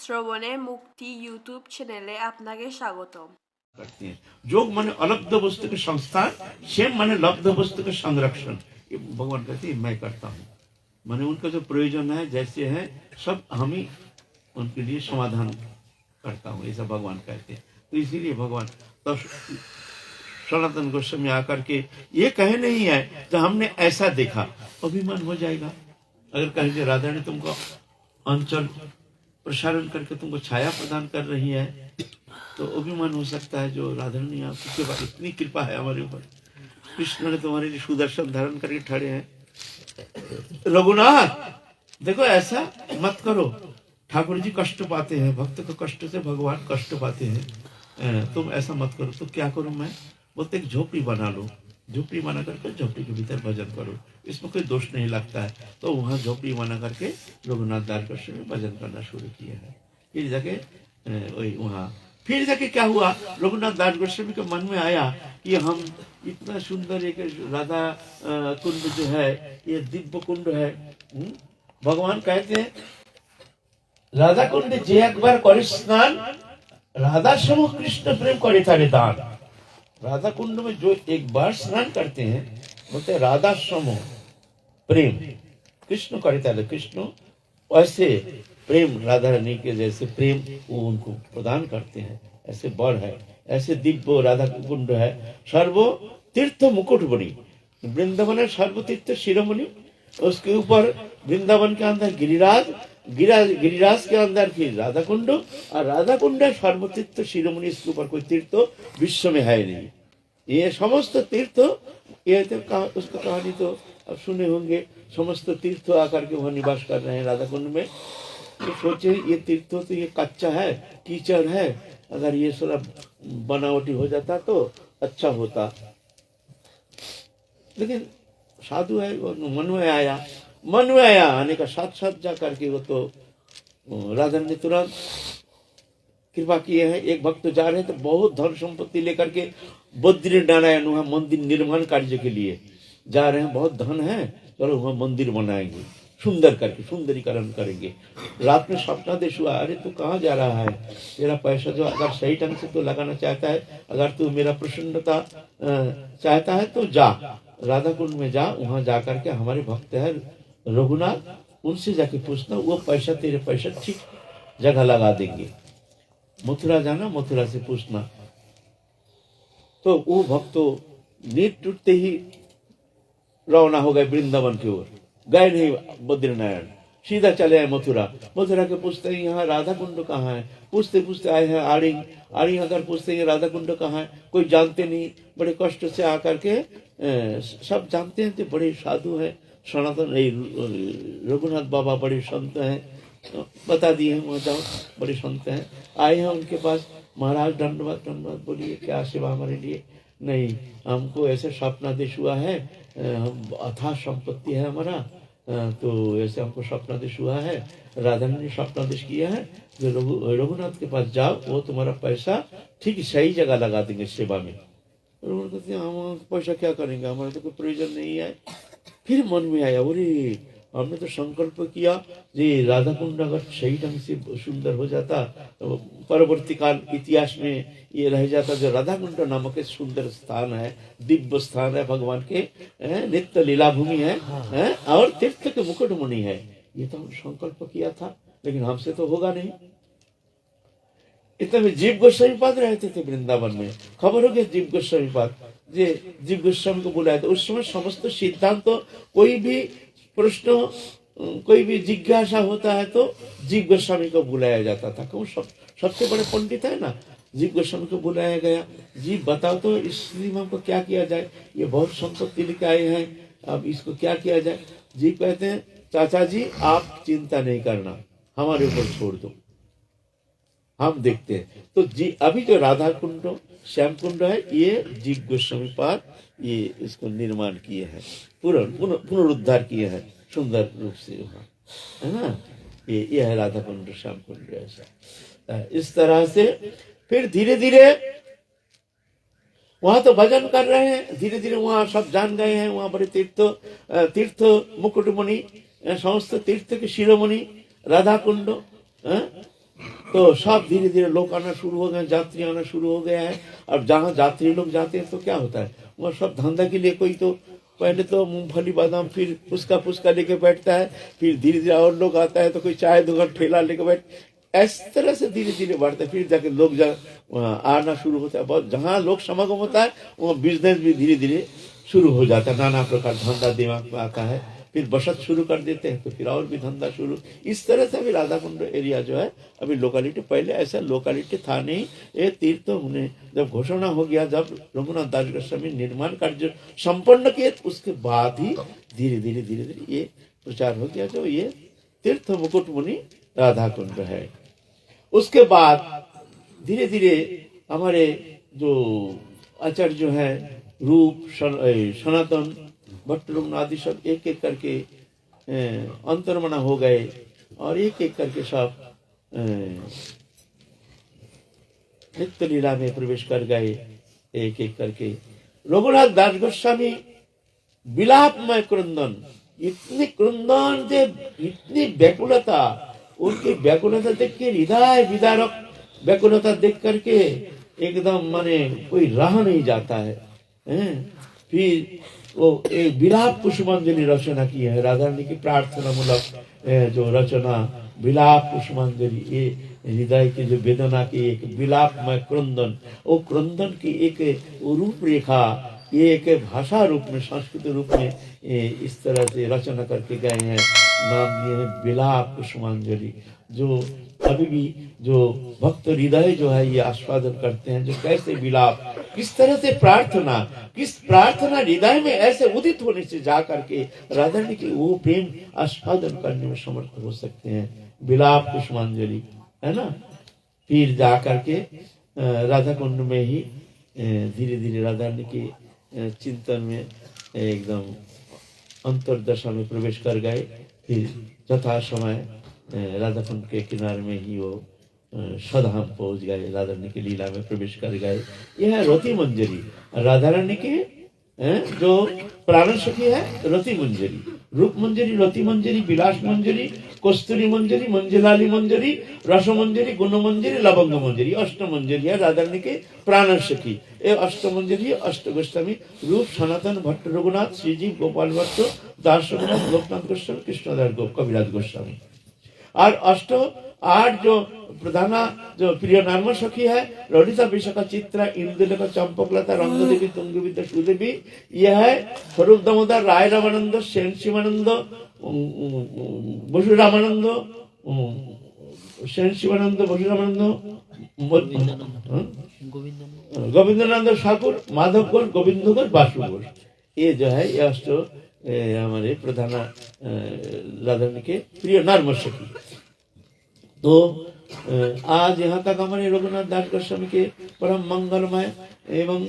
শ্রবণে মুক্তি ইউটিউব চ্যানেলে আপনাকে স্বাগতম। करते हैं। जोग माने अलब्ध वस्तु के संस्थान, क्षेम माने लब्ध वस्तु के संरक्षण। ये भगवान कहते हैं मैं करता हूँ। माने उनका जो प्रयोजन है जैसे है सब हम ही उनके लिए समाधान करता हूँ, ऐसा भगवान कहते हैं। तो इसीलिए भगवान तो सनातन गोस्वामी आकर के ये कहे नहीं है तो हमने ऐसा देखा, अभिमान हो जाएगा। अगर कहेंगे राधा ने तुमको अंचल प्रसारण करके तुमको छाया प्रदान कर रही है तो अभिमान हो सकता है। जो राधा ने आपके बाद इतनी कृपा है हमारे ऊपर, कृष्ण ने तुम्हारे लिए सुदर्शन धारण करके खड़े हैं। रघुनाथ देखो ऐसा मत करो, ठाकुर जी कष्ट पाते हैं, भक्त को कष्ट से भगवान कष्ट पाते हैं, तुम ऐसा मत करो। तो क्या करूं मैं? बोलते एक झोपड़ी बना लो, झोपड़ी बना करके झोपड़ी के भीतर भजन करो, इसमें कोई दोष नहीं लगता है। तो वहां झोपड़ी बना करके रघुनाथ दास गोस्वामी भजन करना शुरू किया है। फिर जाके वही वहाँ फिर जाके क्या हुआ, रघुनाथ दास गोस्वामी के मन में आया कि हम इतना सुंदर एक राधा कुंड जो है ये दिव्य कुंड है। भगवान कहते हैं राधा कुंड जे एक बार करे स्नान, राधा सम कृष्ण प्रेम करे तारे दान। राधा कुंड में जो एक बार स्नान करते हैं बोलते हैं राधा सम प्रेम कृष्ण करे तारे, कृष्ण ऐसे प्रेम राधा रानी के जैसे प्रेम वो उनको प्रदान करते हैं, ऐसे बड़ है, ऐसे दिव्य राधा कुंड है। सर्व तीर्थ मुकुट बनी, वृंदावन है सर्व तीर्थ शिरोमणि, उसके ऊपर वृंदावन के अंदर गिरिराज, गिरिराज के अंदर फिर राधा कुंड, और राधा कुंड है सर्व तीर्थ शिरोमणि। इसके ऊपर कोई तीर्थ विश्व में है नहीं। ये समस्त तीर्थ ये तो उसका कहानी तो अब सुने होंगे, समस्त तीर्थ आकर के वहां निवास कर रहे हैं राधा कुंड में। तो सोचे ये तीर्थ तो ये कच्चा है, कीचड़ है, अगर ये सारा बनावटी हो जाता तो अच्छा होता। लेकिन साधु है, वो मन में आया आने का साथ साथ जा करके वो तो राधा ने तुरंत कृपा किए हैं। एक भक्त जा रहे हैं तो बहुत धन संपत्ति लेकर के बद्री नारायण वहां मंदिर निर्माण कार्य के लिए जा रहे हैं, बहुत धन है, चलो वहां मंदिर बनाएंगे सुंदर करके, सुंदरीकरण करेंगे। रात में स्वप्नादेश हुआ, अरे तू कहाँ जा रहा है, तेरा पैसा जो अगर सही ढंग से तो लगाना चाहता है, अगर तू मेरा प्रसन्नता चाहता है तो जा राधा कुंड में जा, वहां जा करके हमारे भक्त है रघुनाथ, उनसे जाके पूछना, वो पैसा तेरे पैसा ठीक जगह लगा देंगे। मथुरा जाना, मथुरा से पूछना। तो वो भक्तों नींद टूटते ही रवाना हो गए वृंदावन की ओर, गए नहीं बद्रीनारायण, सीधा चले आए मथुरा। मथुरा के पूछते हैं यहाँ राधा कुंड कहाँ है, पूछते पूछते आए हैं आड़िंग, आड़िंग अगर पूछते हैं राधा कुंड कहाँ है, कोई जानते नहीं, बड़े कष्ट से आकर के सब जानते हैं तो बड़े साधु हैं, सनातन रघुनाथ बाबा बड़े संत हैं, बता दिए हैं वहाँ जाओ, बड़े संत हैं। आए हैं उनके पास, महाराज दंडवत दंडवत, बोलिए क्या सेवा हमारे लिए? नहीं, हमको ऐसे स्वप्नादेश हुआ है, हम अथाह संपत्ति है हमारा, तो ऐसे हमको स्वप्नादेश हुआ है, राधा ने स्वप्नादेश किया है, जो रघुनाथ के पास जाओ, वो तुम्हारा पैसा ठीक सही जगह लगा देंगे सेवा में। रघुनाथ कहते हैं हम पैसा क्या करेंगे, हमारा तो कोई प्रयोजन नहीं है। फिर मन में आया, अरे हमने तो संकल्प किया कि राधा कुंड अगर सही ढंग से सुंदर हो जाता तो परवर्ती काल इतिहास में ये रह जाता, जो राधा कुंड नामक एक सुंदर स्थान है, दिव्य स्थान है, भगवान के नित्य लीला भूमि है, और तीर्थ के मुकुटमणि है। ये तो हम संकल्प किया था, लेकिन हमसे तो होगा नहीं। इतने में जीव गोस्वामी पाद रहते थे वृंदावन में, खबर हो गया जीव गोस्वामी पाद, जीव गोस्वामी को बुलाया था। उस समय समस्त सिद्धांत तो कोई भी प्रश्न, कोई भी जिज्ञासा होता है तो जीव गोस्वामी को बुलाया जाता था, क्यों सबसे बड़े पंडित है ना, जीव गोस्वामी को बुलाया गया। जीव बताओ तो इस स्थिति में हमको क्या किया जाए, ये बहुत संपत्ति लेके आए हैं, अब इसको क्या किया जाए? जीव कहते हैं चाचा जी आप चिंता नहीं करना, हमारे ऊपर छोड़ दो, हम देखते हैं। तो जी अभी जो राधा कुंड श्याम कुंड है, ये जीव गोस्वामी पाद ये इसको निर्माण किए हैं, पुनरुद्धार किए हैं सुंदर रूप से, है ना। ये है राधा कुंड श्याम कुंड। ऐसा इस तरह से फिर धीरे धीरे वहां तो भजन कर रहे हैं, धीरे धीरे वहां सब जान गए हैं, वहां बड़े तीर्थ मुकुटमणि, समस्त तीर्थ के शिरोमणि राधा कुंड, तो सब धीरे धीरे लोग आना शुरू हो गए, यात्री आना शुरू हो गए हैं। अब जहाँ यात्री लोग जाते हैं तो क्या होता है, वहाँ सब धंधा के लिए कोई तो पहले तो मूंगफली बादाम, फिर उसका पुस्का लेके बैठता है, फिर धीरे धीरे और लोग आता है तो कोई चाय दुकान ठेला लेके बैठ, इस तरह से धीरे धीरे बढ़ता है। फिर जाके लोग वहाँ आना शुरू होता है। बहुत जहाँ लोग समागम होता है वहाँ बिजनेस भी धीरे धीरे शुरू हो जाता है, नाना प्रकार धंधा दिमाग में आता है। फिर बचत शुरू कर देते हैं तो फिर और भी धंधा शुरू। इस तरह से अभी राधा कुंड एरिया जो है अभी लोकेलिटी, पहले ऐसा लोकेलिटी था नहीं। ये तीर्थ तो उन्हें जब घोषणा हो गया, जब रघुनाथ दास गोस्वामी निर्माण कार्य संपन्न किए, उसके बाद ही धीरे धीरे धीरे धीरे ये प्रचार हो गया जो ये तीर्थ मुकुट मुनि राधा कुंड है। उसके बाद धीरे धीरे हमारे जो आचार्य जो है रूप सनातन भट्ट रघुनाथ आदि सब एक एक करके अंतर्मना हो गए और एक एक करके सब नित्य लीला में प्रवेश कर गए एक एक करके। रघुनाथ दास गोस्वामी विलापमय क्रंदन, इतनी क्रंदन से इतनी व्याकुलता, उनकी व्याकुलता देख के हृदय विदारक व्याकुलता देख करके एकदम माने कोई रहा नहीं जाता है। फिर वो एक विलाप पुष्पांजलि रचना की है, राधा रानी की प्रार्थना मूलक जो रचना विलाप पुष्पांजलि, ये हृदय की जो वेदना की एक विलापमय क्रंदन, वो क्रंदन की एक रूपरेखा, ये एक भाषा रूप में, संस्कृत रूप में इस तरह से रचना करके गए हैं। नाम दिए हैं विलाप पुष्पांजलि। जो अभी भी जो भक्त हृदय जो है ये आस्वादन करते हैं, जो कैसे विलाप, किस तरह से प्रार्थना, किस प्रार्थना हृदय में ऐसे उदित होने से जा करके राधा रानी की वो प्रेम आस्वादन करने में समर्थ हो सकते हैं। विलाप पुष्पांजलि है ना। फिर जा करके राधा कुंड में ही धीरे धीरे राधा रानी के चिंतन में एकदम अंतरदशा में प्रवेश कर गए। फिर यथा समय राधा कुंड के किनारे में ही वो सधाम पहुंच गए, राधा रानी की लीला में प्रवेश कर गए। यह है रति मंजरी, राधा रानी के जो प्राण सखी है रति मंजरी, रूप मंजरी, रति मंजरी, विलास मंजरी, कस्तूरी मंजरी, मंजलाली मंजरी, रस मंजरी, गुण मंजरी, लवंग मंजरी, अष्ट मंजरी है राधा रानी के प्राण सखी। ये अष्ट मंजरी अष्ट गोस्वामी रूप सनातन भट्ट रघुनाथ श्रीजी गोपाल भट्ट दास रघुनाथ लोकनाथ गोस्वामी कृष्णदास कविराज गोस्वामी। और अष्ट आठ जो प्रधाना जो प्रिय नाम सखी है ललिता विशाखा चित्रा इंदुलेखा चंपकलता रंग देवी तुंग विद्या सुदेवी, यह है स्वरूप दामोदर राय रामानंद सेन शिवानंद बसु रामानंद सेन शिवानंद बसु रामानंद गोविंदानंद ठाकुर माधव घोष गोविंद घोष बासु घोष। ये जो है ये अष्ट हमारे प्रधान राधा रानी के प्रिय नाम सखी। तो आज यहाँ तक हमारे रघुनाथ दास गोस्वामी के परम मंगलमय एवं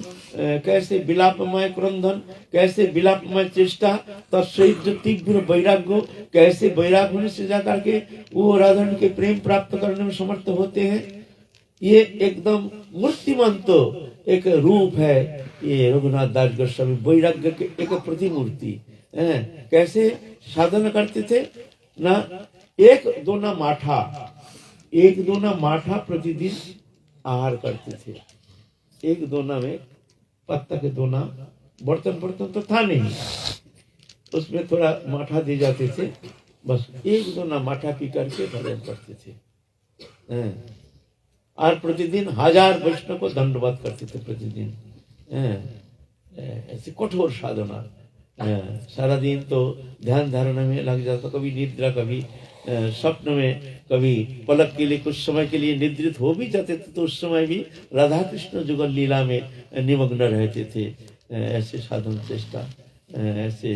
कैसे विलापमय क्रंदन, कैसे विलापमय चेष्टा, तत्सहित जो तीव्र वैराग्य, कैसे वैराग्य होने से जाकर के वो राधा रानी के प्रेम प्राप्त करने में समर्थ होते हैं। ये एकदम मूर्तिमंत एक रूप है ये रघुनाथ दास गोस्वामी, वैराग्य के एक प्रतिमूर्ति। कैसे साधना करते थे ना, एक दोना माठा प्रतिदिन आहार करते थे। एक दोना में पत्ता के दोना, बर्तन तो था नहीं, उसमें थोड़ा माठा दे जाते थे, बस एक दोना माठा पी करके भजन करते थे। और प्रतिदिन 1000 वैष्णव को दंडवत करते थे प्रतिदिन। ऐसी कठोर साधना, सारा दिन तो ध्यान धारणा में लग जाता, कभी निद्रा, कभी स्वप्न में, कभी पलक के लिए कुछ समय के लिए निद्रित हो भी जाते थे तो उस समय भी राधा कृष्ण जुगल लीला में निमग्न रहते थे। ऐसे साधन चेष्टा, ऐसे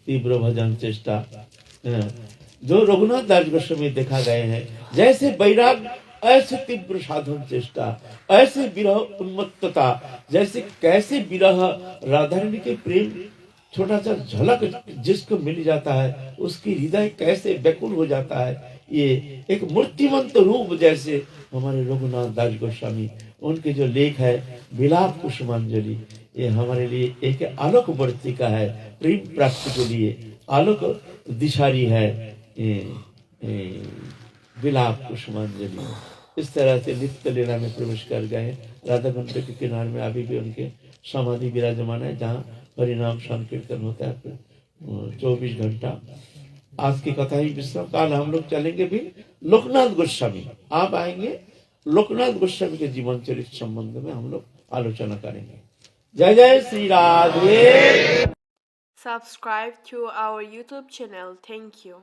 तीव्र भजन चेष्टा जो रघुनाथ दास गोस्वामी देखा गए हैं। जैसे वैराग ऐसे तीव्र साधन चेष्टा, ऐसे विरह उन्मत्तता, जैसे कैसे विरह राधा रानी के प्रेम छोटा सा झलक जिसको मिल जाता है उसकी हृदय कैसे व्याकुल हो जाता है। ये एक मूर्तिमंत रूप जैसे हमारे रघुनाथ दास गोस्वामी, उनके जो लेख है विलाप पुष्पांजलि, ये हमारे लिए एक आलोक वर्तिका है, प्रेम प्राप्ति के लिए आलोक दिशारी है। विलाप पुष्पांजलि इस तरह से नित्य लीला में प्रवेश कर गए। राधा कुंड के किनारे में अभी भी उनके समाधि विराजमान है, जहाँ हरिनाम संकीर्तन होता है 24 घंटा। आज की कथा ही विश्राम। कल हम लोग चलेंगे भी लोकनाथ गोस्वामी, आप आएंगे, लोकनाथ गोस्वामी के जीवन चरित्र संबंध में हम लोग आलोचना करेंगे। जय जय Shri Radhe. Subscribe to our YouTube channel. Thank you.